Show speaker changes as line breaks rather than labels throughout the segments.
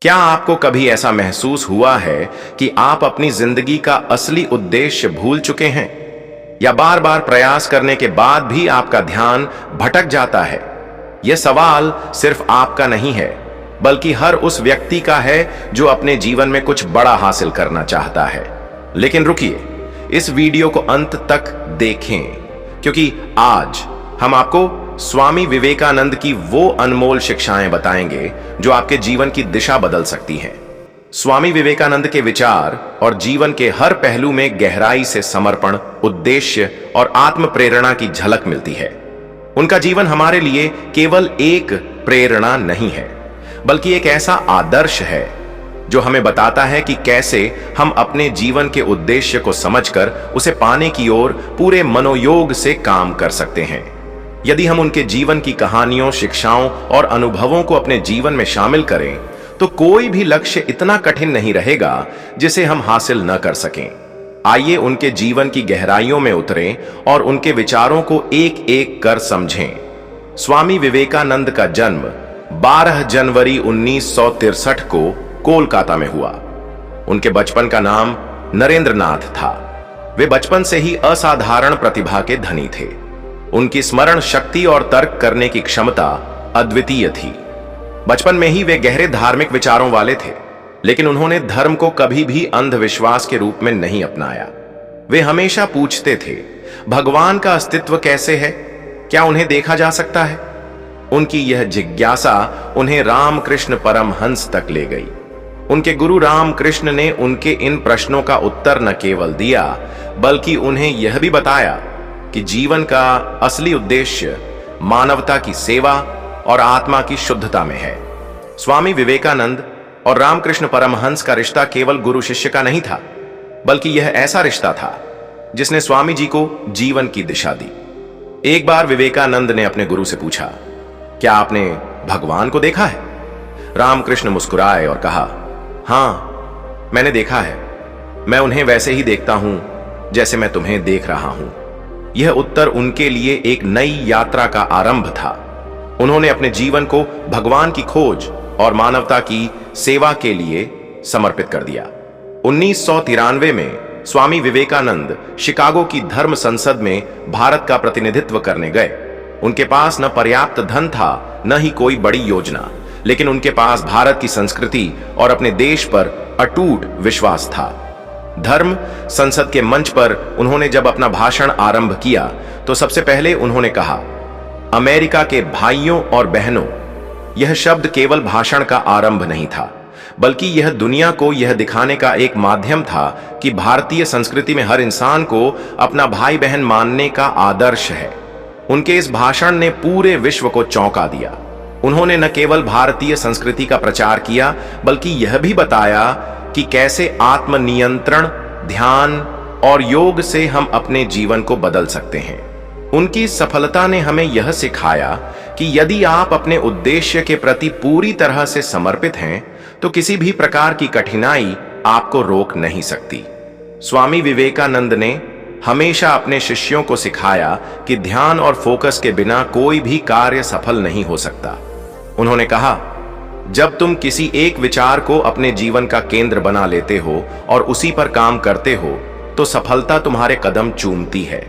क्या आपको कभी ऐसा महसूस हुआ है कि आप अपनी जिंदगी का असली उद्देश्य भूल चुके हैं, या बार बार प्रयास करने के बाद भी आपका ध्यान भटक जाता है? यह सवाल सिर्फ आपका नहीं है, बल्कि हर उस व्यक्ति का है जो अपने जीवन में कुछ बड़ा हासिल करना चाहता है। लेकिन रुकिए, इस वीडियो को अंत तक देखें, क्योंकि आज हम आपको स्वामी विवेकानंद की वो अनमोल शिक्षाएं बताएंगे जो आपके जीवन की दिशा बदल सकती हैं। स्वामी विवेकानंद के विचार और जीवन के हर पहलू में गहराई से समर्पण, उद्देश्य और आत्म प्रेरणा की झलक मिलती है। उनका जीवन हमारे लिए केवल एक प्रेरणा नहीं है, बल्कि एक ऐसा आदर्श है जो हमें बताता है कि कैसे हम अपने जीवन के उद्देश्य को समझकर उसे पाने की ओर पूरे मनोयोग से काम कर सकते हैं। यदि हम उनके जीवन की कहानियों, शिक्षाओं और अनुभवों को अपने जीवन में शामिल करें, तो कोई भी लक्ष्य इतना कठिन नहीं रहेगा जिसे हम हासिल न कर सकें। आइए उनके जीवन की गहराइयों में उतरें और उनके विचारों को एक एक कर समझें। स्वामी विवेकानंद का जन्म 12 जनवरी 1963 को कोलकाता में हुआ। उनके बचपन का नाम नरेंद्र नाथ था। वे बचपन से ही असाधारण प्रतिभा के धनी थे। उनकी स्मरण शक्ति और तर्क करने की क्षमता अद्वितीय थी। बचपन में ही वे गहरे धार्मिक विचारों वाले थे, लेकिन उन्होंने धर्म को कभी भी अंधविश्वास के रूप में नहीं अपनाया। वे हमेशा पूछते थे, भगवान का अस्तित्व कैसे है? क्या उन्हें देखा जा सकता है? उनकी यह जिज्ञासा उन्हें रामकृष्ण परमहंस तक ले गई। उनके गुरु रामकृष्ण ने उनके इन प्रश्नों का उत्तर न केवल दिया, बल्कि उन्हें यह भी बताया कि जीवन का असली उद्देश्य मानवता की सेवा और आत्मा की शुद्धता में है। स्वामी विवेकानंद और रामकृष्ण परमहंस का रिश्ता केवल गुरु शिष्य का नहीं था, बल्कि यह ऐसा रिश्ता था जिसने स्वामी जी को जीवन की दिशा दी। एक बार विवेकानंद ने अपने गुरु से पूछा, क्या आपने भगवान को देखा है? रामकृष्ण मुस्कुराए और कहा, हाँ, मैंने देखा है। मैं उन्हें वैसे ही देखता हूं जैसे मैं तुम्हें देख रहा हूं। यह उत्तर उनके लिए एक नई यात्रा का आरंभ था। उन्होंने अपने जीवन को भगवान की खोज और मानवता की सेवा के लिए समर्पित कर दिया। 1993 में स्वामी विवेकानंद शिकागो की धर्म संसद में भारत का प्रतिनिधित्व करने गए। उनके पास न पर्याप्त धन था, न ही कोई बड़ी योजना, लेकिन उनके पास भारत की संस्कृति और अपने देश पर अटूट विश्वास था। धर्म संसद के मंच पर उन्होंने जब अपना भाषण आरंभ किया, तो सबसे पहले उन्होंने कहा, अमेरिका के भाइयों और बहनों, यह शब्द केवल भाषण का आरंभ नहीं था, बल्कि यह दुनिया को यह दिखाने का एक माध्यम था कि भारतीय संस्कृति में हर इंसान को अपना भाई बहन मानने का आदर्श है। उनके इस भाषण ने पूरे विश्व को चौंका दिया। उन्होंने न केवल भारतीय संस्कृति का प्रचार किया, बल्कि यह भी बताया कि कैसे आत्मनियंत्रण, ध्यान और योग से हम अपने जीवन को बदल सकते हैं। उनकी सफलता ने हमें यह सिखाया कि यदि आप अपने उद्देश्य के प्रति पूरी तरह से समर्पित हैं, तो किसी भी प्रकार की कठिनाई आपको रोक नहीं सकती। स्वामी विवेकानंद ने हमेशा अपने शिष्यों को सिखाया कि ध्यान और फोकस के बिना कोई भी कार्य सफल नहीं हो सकता। उन्होंने कहा, जब तुम किसी एक विचार को अपने जीवन का केंद्र बना लेते हो और उसी पर काम करते हो, तो सफलता तुम्हारे कदम चूमती है।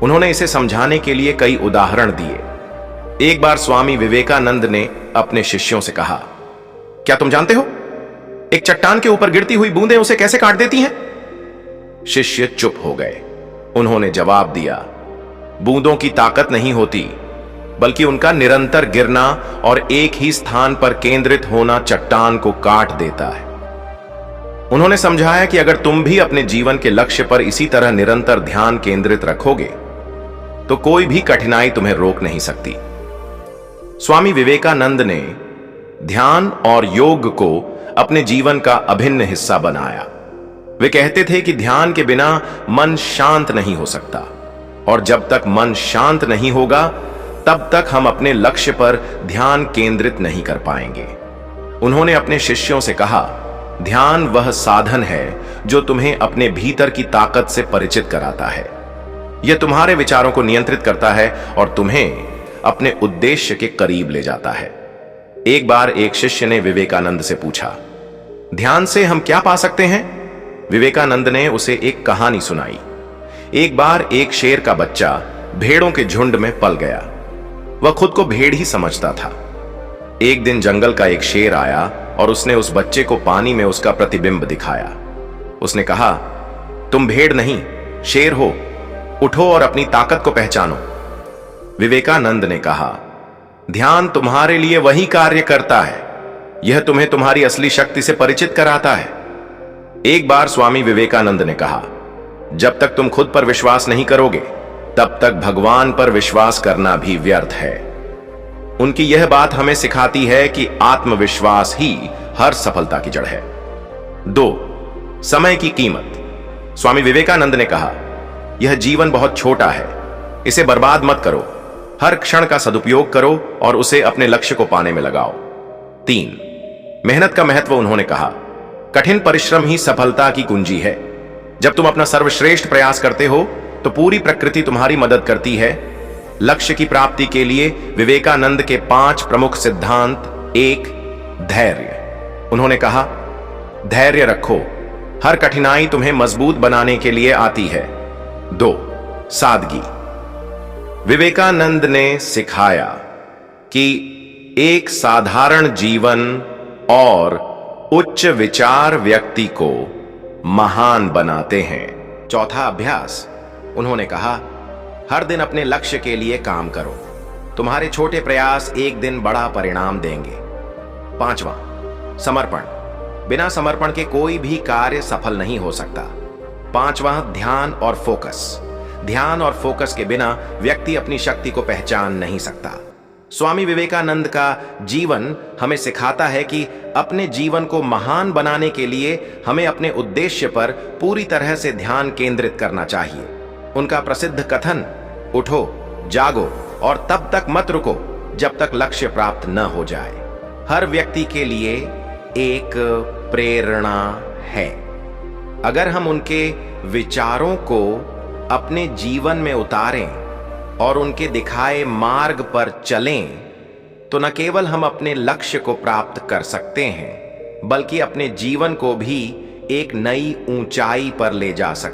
उन्होंने इसे समझाने के लिए कई उदाहरण दिए। एक बार स्वामी विवेकानंद ने अपने शिष्यों से कहा, क्या तुम जानते हो, एक चट्टान के ऊपर गिरती हुई बूंदें उसे कैसे काट देती हैं? शिष्य चुप हो गए। उन्होंने जवाब दिया, बूंदों की ताकत नहीं होती, बल्कि उनका निरंतर गिरना और एक ही स्थान पर केंद्रित होना चट्टान को काट देता है। उन्होंने समझाया कि अगर तुम भी अपने जीवन के लक्ष्य पर इसी तरह निरंतर ध्यान केंद्रित रखोगे, तो कोई भी कठिनाई तुम्हें रोक नहीं सकती। स्वामी विवेकानंद ने ध्यान और योग को अपने जीवन का अभिन्न हिस्सा बनाया। वे कहते थे कि ध्यान के बिना मन शांत नहीं हो सकता, और जब तक मन शांत नहीं होगा, तब तक हम अपने लक्ष्य पर ध्यान केंद्रित नहीं कर पाएंगे। उन्होंने अपने शिष्यों से कहा, ध्यान वह साधन है जो तुम्हें अपने भीतर की ताकत से परिचित कराता है। यह तुम्हारे विचारों को नियंत्रित करता है और तुम्हें अपने उद्देश्य के करीब ले जाता है। एक बार एक शिष्य ने विवेकानंद से पूछा, ध्यान से हम क्या पा सकते हैं? विवेकानंद ने उसे एक कहानी सुनाई। एक बार एक शेर का बच्चा भेड़ों के झुंड में पल गया। वह खुद को भेड़ ही समझता था। एक दिन जंगल का एक शेर आया और उसने उस बच्चे को पानी में उसका प्रतिबिंब दिखाया। उसने कहा, तुम भेड़ नहीं, शेर हो, उठो और अपनी ताकत को पहचानो। विवेकानंद ने कहा, ध्यान तुम्हारे लिए वही कार्य करता है, यह तुम्हें तुम्हारी असली शक्ति से परिचित कराता है। एक बार स्वामी विवेकानंद ने कहा, जब तक तुम खुद पर विश्वास नहीं करोगे तब तक भगवान पर विश्वास करना भी व्यर्थ है। उनकी यह बात हमें सिखाती है कि आत्मविश्वास ही हर सफलता की जड़ है। 2. समय की कीमत। स्वामी विवेकानंद ने कहा, यह जीवन बहुत छोटा है, इसे बर्बाद मत करो, हर क्षण का सदुपयोग करो और उसे अपने लक्ष्य को पाने में लगाओ। 3. मेहनत का महत्व। उन्होंने कहा, कठिन परिश्रम ही सफलता की कुंजी है। जब तुम अपना सर्वश्रेष्ठ प्रयास करते हो तो पूरी प्रकृति तुम्हारी मदद करती है। लक्ष्य की प्राप्ति के लिए विवेकानंद के 5 प्रमुख सिद्धांत। 1. धैर्य। उन्होंने कहा, धैर्य रखो, हर कठिनाई तुम्हें मजबूत बनाने के लिए आती है। 2. सादगी। विवेकानंद ने सिखाया कि एक साधारण जीवन और उच्च विचार व्यक्ति को महान बनाते हैं। 4था अभ्यास। उन्होंने कहा, हर दिन अपने लक्ष्य के लिए काम करो, तुम्हारे छोटे प्रयास एक दिन बड़ा परिणाम देंगे। 5वां समर्पण। बिना समर्पण के कोई भी कार्य सफल नहीं हो सकता। 5वां ध्यान और फोकस। ध्यान और फोकस के बिना व्यक्ति अपनी शक्ति को पहचान नहीं सकता। स्वामी विवेकानंद का जीवन हमें सिखाता है कि अपने जीवन को महान बनाने के लिए हमें अपने उद्देश्य पर पूरी तरह से ध्यान केंद्रित करना चाहिए। उनका प्रसिद्ध कथन, उठो, जागो और तब तक मत रुको जब तक लक्ष्य प्राप्त न हो जाए, हर व्यक्ति के लिए एक प्रेरणा है। अगर हम उनके विचारों को अपने जीवन में उतारें और उनके दिखाए मार्ग पर चलें तो न केवल हम अपने लक्ष्य को प्राप्त कर सकते हैं बल्कि अपने जीवन को भी एक नई ऊंचाई पर ले जा सकते हैं।